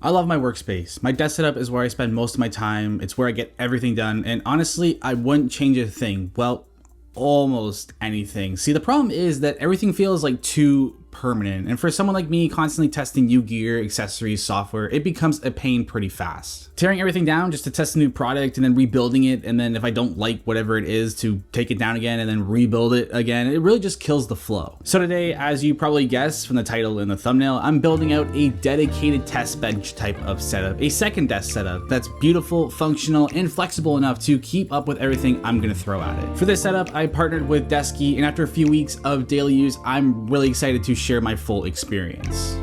I love my workspace. My desk setup is where I spend most of my time. It's where I get everything done. And honestly, I wouldn't change a thing. Well, almost anything. See, the problem is that everything feels like too permanent, and for someone like me constantly testing new gear, accessories, software, it becomes a pain pretty fast. Tearing everything down just to test a new product and then rebuilding it, and then if I don't like whatever it is, to take it down again and then rebuild it again, it really just kills the flow. So today, as you probably guessed from the title and the thumbnail, I'm building out a dedicated test bench type of setup, a second desk setup that's beautiful, functional, and flexible enough to keep up with everything I'm gonna throw at it. For this setup, I partnered with Desky, and after a few weeks of daily use, I'm really excited to share my full experience.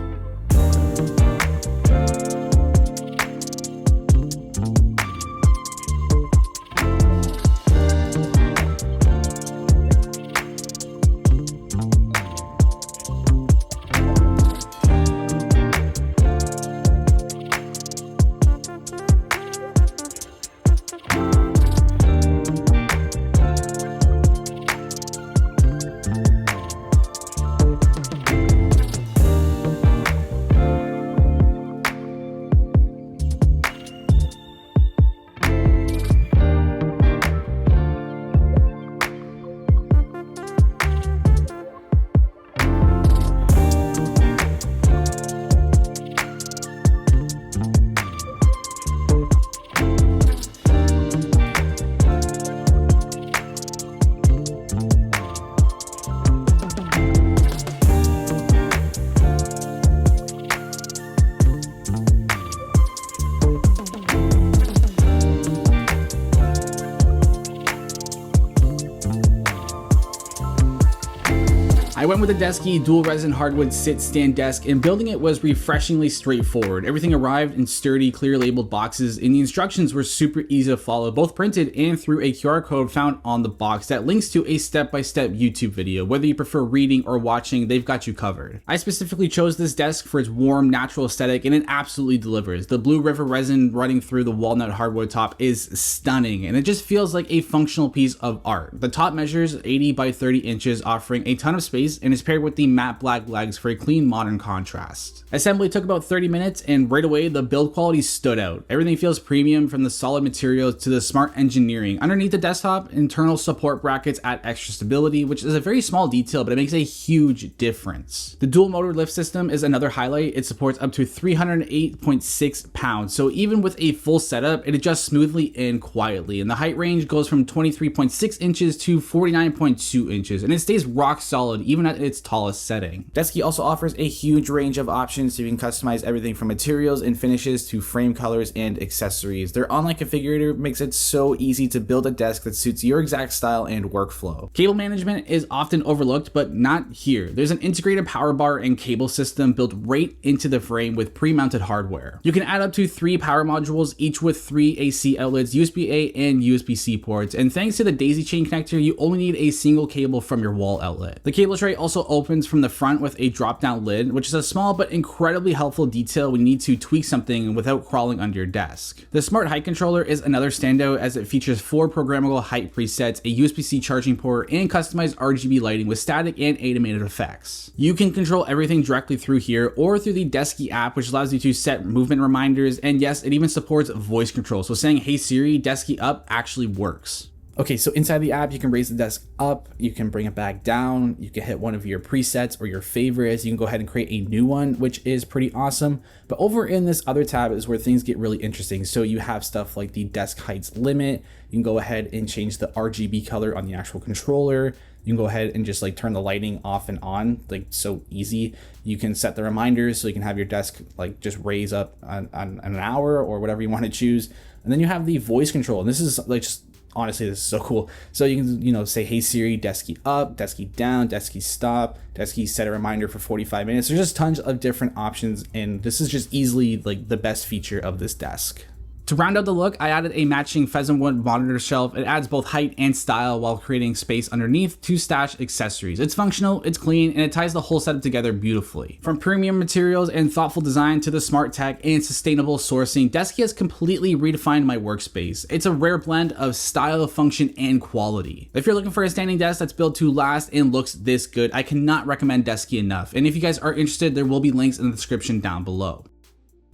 I went with the Desky dual-resin hardwood sit-stand desk, and building it was refreshingly straightforward. Everything arrived in sturdy, clear labeled boxes, and the instructions were super easy to follow, both printed and through a QR code found on the box that links to a step-by-step YouTube video. Whether you prefer reading or watching, they've got you covered. I specifically chose this desk for its warm, natural aesthetic, and it absolutely delivers. The blue river resin running through the walnut hardwood top is stunning, and it just feels like a functional piece of art. The top measures 80 by 30 inches, offering a ton of space, and is paired with the matte black legs for a clean modern contrast. Assembly took about 30 minutes, and right away the build quality stood out. Everything feels premium, from the solid materials to the smart engineering. Underneath the desktop, internal support brackets add extra stability, which is a very small detail, but it makes a huge difference. The dual motor lift system is another highlight. It supports up to 308.6 pounds, so even with a full setup, it adjusts smoothly and quietly, and the height range goes from 23.6 inches to 49.2 inches, and it stays rock solid even at its tallest setting. Desky also offers a huge range of options, so you can customize everything from materials and finishes to frame colors and accessories. Their online configurator makes it so easy to build a desk that suits your exact style and workflow. Cable management is often overlooked, but not here. There's an integrated power bar and cable system built right into the frame with pre-mounted hardware. You can add up to 3 power modules, each with 3 AC outlets, USB-A and USB-C ports, and thanks to the daisy chain connector, you only need a single cable from your wall outlet. The cable tray also opens from the front with a drop-down lid, which is a small but incredibly helpful detail when you need to tweak something without crawling under your desk. The smart height controller is another standout, as it features 4 programmable height presets, a USB-C charging port, and customized RGB lighting with static and animated effects. You can control everything directly through here or through the Desky app, which allows you to set movement reminders, and yes, it even supports voice control, so saying "Hey Siri, Desky up" actually works. Okay, so inside the app, you can raise the desk up, you can bring it back down, you can hit one of your presets or your favorites, you can go ahead and create a new one, which is pretty awesome. But over in this other tab is where things get really interesting. So you have stuff like the desk heights limit, you can go ahead and change the RGB color on the actual controller, you can go ahead and just like turn the lighting off and on, like so easy. You can set the reminders so you can have your desk like just raise up on an hour or whatever you want to choose. And then you have the voice control, and this is like just, honestly, this is so cool. So you can, say, "Hey Siri, Desky up, Desky down, Desky stop, Desky set a reminder for 45 minutes. There's just tons of different options, and this is just easily like the best feature of this desk. To round out the look, I added a matching pheasant wood monitor shelf. It adds both height and style while creating space underneath to stash accessories. It's functional, it's clean, and it ties the whole setup together beautifully. From premium materials and thoughtful design to the smart tech and sustainable sourcing, Desky has completely redefined my workspace. It's a rare blend of style, function, and quality. If you're looking for a standing desk that's built to last and looks this good, I cannot recommend Desky enough. And if you guys are interested, there will be links in the description down below.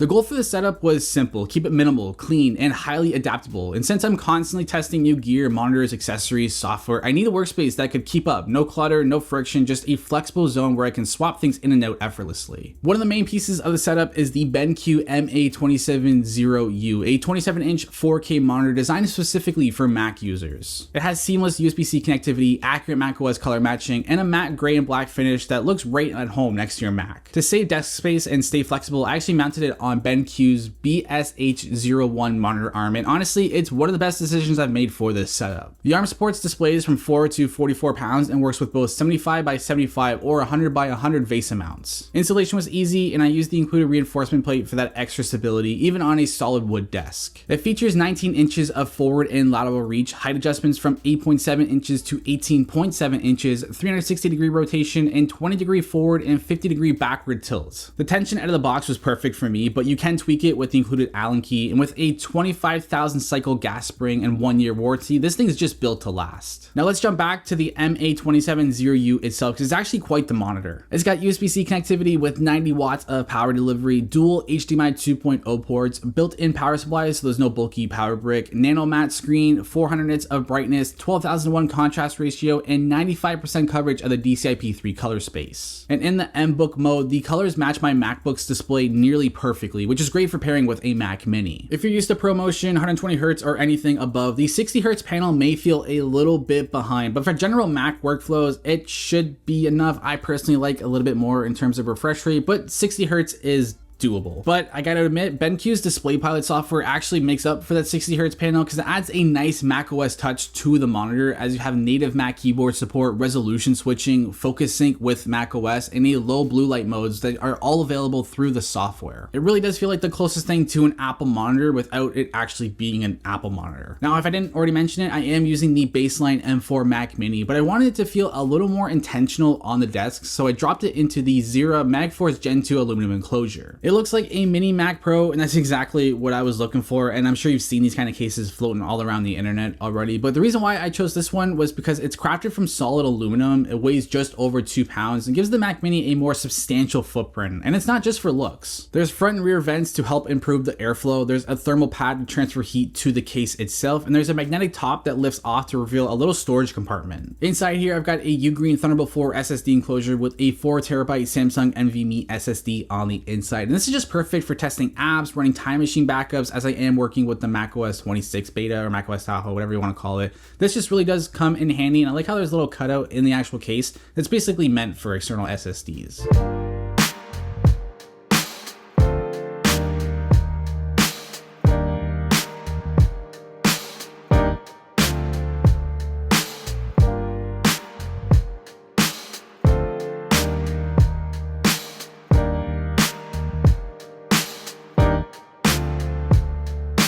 The goal for the setup was simple: keep it minimal, clean, and highly adaptable. And since I'm constantly testing new gear, monitors, accessories, software, I need a workspace that could keep up. No clutter, no friction, just a flexible zone where I can swap things in and out effortlessly. One of the main pieces of the setup is the BenQ MA270U, a 27-inch 4K monitor designed specifically for Mac users. It has seamless USB-C connectivity, accurate macOS color matching, and a matte gray and black finish that looks right at home next to your Mac. To save desk space and stay flexible, I actually mounted it on BenQ's BSH01 monitor arm, and honestly, it's one of the best decisions I've made for this setup. The arm supports displays from 4 to 44 pounds and works with both 75 by 75 or 100 by 100 VESA mounts. Installation was easy, and I used the included reinforcement plate for that extra stability, even on a solid wood desk. It features 19 inches of forward and lateral reach, height adjustments from 8.7 inches to 18.7 inches, 360-degree rotation, and 20-degree forward and 50-degree backward tilt. The tension out of the box was perfect for me, but you can tweak it with the included Allen key, and with a 25,000 cycle gas spring and 1-year warranty, this thing is just built to last. Now let's jump back to the MA270U itself, because it's actually quite the monitor. It's got USB-C connectivity with 90 watts of power delivery, dual HDMI 2.0 ports, built-in power supplies so there's no bulky power brick, nano matte screen, 400 nits of brightness, 12,001 contrast ratio, and 95% coverage of the DCI-P3 color space. And in the MBook mode, the colors match my MacBook's display nearly perfectly, which is great for pairing with a Mac Mini. If you're used to ProMotion, 120Hz, or anything above, the 60Hz panel may feel a little bit behind, but for general Mac workflows, it should be enough. I personally like a little bit more in terms of refresh rate, but 60Hz is doable. But I gotta admit, BenQ's DisplayPilot software actually makes up for that 60Hz panel because it adds a nice macOS touch to the monitor, as you have native Mac keyboard support, resolution switching, focus sync with macOS, and a low blue light modes that are all available through the software. It really does feel like the closest thing to an Apple monitor without it actually being an Apple monitor. Now, if I didn't already mention it, I am using the baseline M4 Mac Mini, but I wanted it to feel a little more intentional on the desk, so I dropped it into the Zera Magforce Gen 2 aluminum enclosure. It looks like a mini Mac Pro, and that's exactly what I was looking for, and I'm sure you've seen these kind of cases floating all around the internet already, but the reason why I chose this one was because it's crafted from solid aluminum, it weighs just over 2 pounds, and gives the Mac Mini a more substantial footprint, and it's not just for looks. There's front and rear vents to help improve the airflow, there's a thermal pad to transfer heat to the case itself, and there's a magnetic top that lifts off to reveal a little storage compartment. Inside here, I've got a Ugreen Thunderbolt 4 SSD enclosure with a 4TB Samsung NVMe SSD on the inside, and this is just perfect for testing apps, running Time Machine backups, as I am working with the macOS 26 beta or macOS Tahoe, whatever you want to call it. This just really does come in handy, and I like how there's a little cutout in the actual case that's basically meant for external SSDs.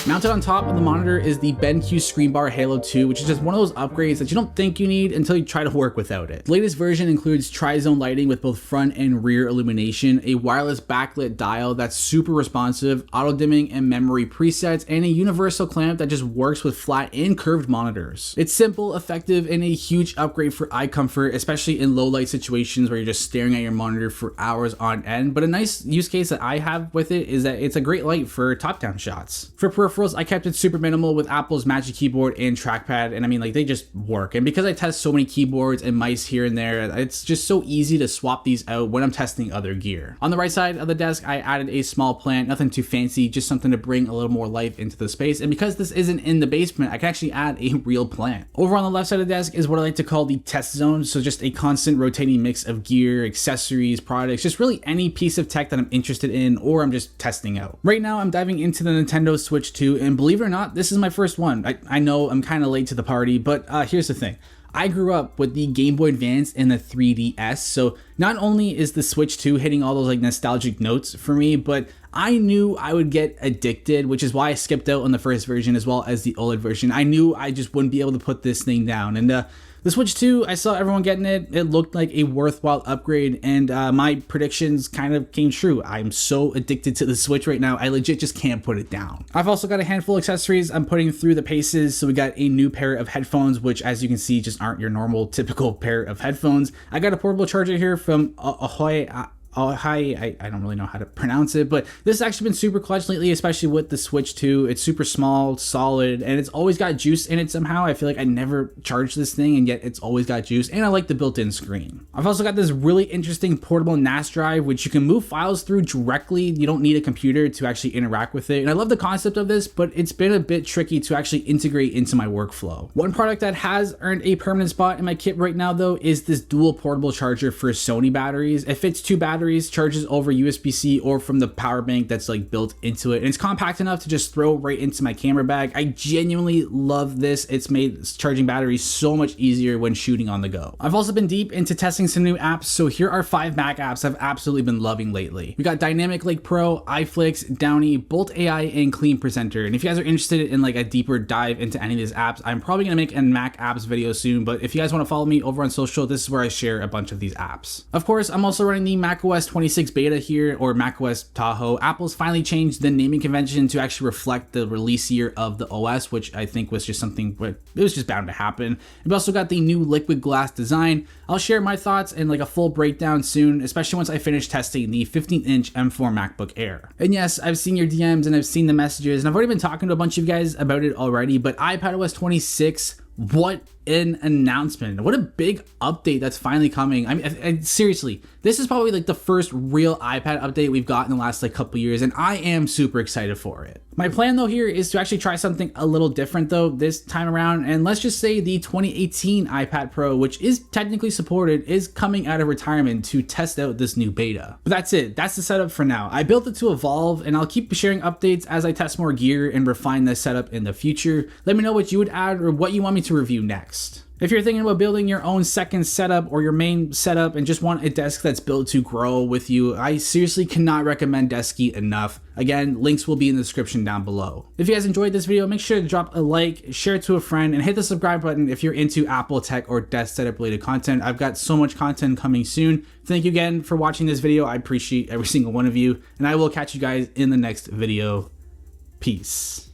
Mounted on top of the monitor is the BenQ Screenbar Halo 2, which is just one of those upgrades that you don't think you need until you try to work without it. The latest version includes tri-zone lighting with both front and rear illumination, a wireless backlit dial that's super responsive, auto-dimming and memory presets, and a universal clamp that just works with flat and curved monitors. It's simple, effective, and a huge upgrade for eye comfort, especially in low light situations where you're just staring at your monitor for hours on end. But a nice use case that I have with it is that it's a great light for top-down shots. For peripherals, I kept it super minimal with Apple's Magic Keyboard and trackpad, and I mean, like, they just work. And because I test so many keyboards and mice here and there, it's just so easy to swap these out when I'm testing other gear. On the right side of the desk, I added a small plant, nothing too fancy, just something to bring a little more life into the space. And because this isn't in the basement, I can actually add a real plant. Over on the left side of the desk is what I like to call the test zone. So just a constant rotating mix of gear, accessories, products, just really any piece of tech that I'm interested in or I'm just testing out. Right now, I'm diving into the Nintendo Switch 2, and believe it or not, this is my first one. I know I'm kind of late to the party, but here's the thing. I grew up with the Game Boy Advance and the 3DS, so not only is the Switch 2 hitting all those like nostalgic notes for me, but I knew I would get addicted, which is why I skipped out on the first version as well as the OLED version. I knew I just wouldn't be able to put this thing down, and the Switch 2, I saw everyone getting it. It looked like a worthwhile upgrade, and my predictions kind of came true. I'm so addicted to the Switch right now, I legit just can't put it down. I've also got a handful of accessories I'm putting through the paces. So we got a new pair of headphones, which as you can see, just aren't your normal typical pair of headphones. I got a portable charger here from I don't really know how to pronounce it, but this has actually been super clutch lately, especially with the Switch 2. It's super small, solid, and it's always got juice in it somehow. I feel like I never charge this thing, and yet it's always got juice, and I like the built-in screen. I've also got this really interesting portable NAS drive, which you can move files through directly. You don't need a computer to actually interact with it, and I love the concept of this, but it's been a bit tricky to actually integrate into my workflow. One product that has earned a permanent spot in my kit right now, though, is this dual portable charger for Sony batteries. It fits 2 batteries, charges over USB-C or from the power bank that's like built into it, and it's compact enough to just throw right into my camera bag. I genuinely love this. It's made charging batteries so much easier when shooting on the go. I've also been deep into testing some new apps, so here are 5 Mac apps I've absolutely been loving lately. We got Dynamic Lake Pro, iFlix, Downy, Bolt AI, and Clean Presenter. And if you guys are interested in like a deeper dive into any of these apps, I'm probably gonna make a Mac apps video soon, but if you guys want to follow me over on social, this is where I share a bunch of these apps. Of course, I'm also running the macOS 26 beta here, or macOS Tahoe. Apple's finally changed the naming convention to actually reflect the release year of the OS, which I think was just something, it was just bound to happen. We've also got the new liquid glass design. I'll share my thoughts and like a full breakdown soon, especially once I finish testing the 15-inch M4 MacBook Air. And yes, I've seen your DMs and I've seen the messages, and I've already been talking to a bunch of you guys about it already, but iPadOS 26, what an announcement. What a big update that's finally coming. I mean, seriously, this is probably like the first real iPad update we've got in the last like couple years, and I am super excited for it. My plan though here is to actually try something a little different though this time around, and let's just say the 2018 iPad Pro, which is technically supported, is coming out of retirement to test out this new beta. But that's it. That's the setup for now. I built it to evolve, and I'll keep sharing updates as I test more gear and refine this setup in the future. Let me know what you would add or what you want me to review next. If you're thinking about building your own second setup or your main setup and just want a desk that's built to grow with you, I seriously cannot recommend Desky enough. Again, links will be in the description down below. If you guys enjoyed this video, make sure to drop a like, share it to a friend, and hit the subscribe button if you're into Apple tech or desk setup related content. I've got so much content coming soon. Thank you again for watching this video. I appreciate every single one of you, and I will catch you guys in the next video. Peace.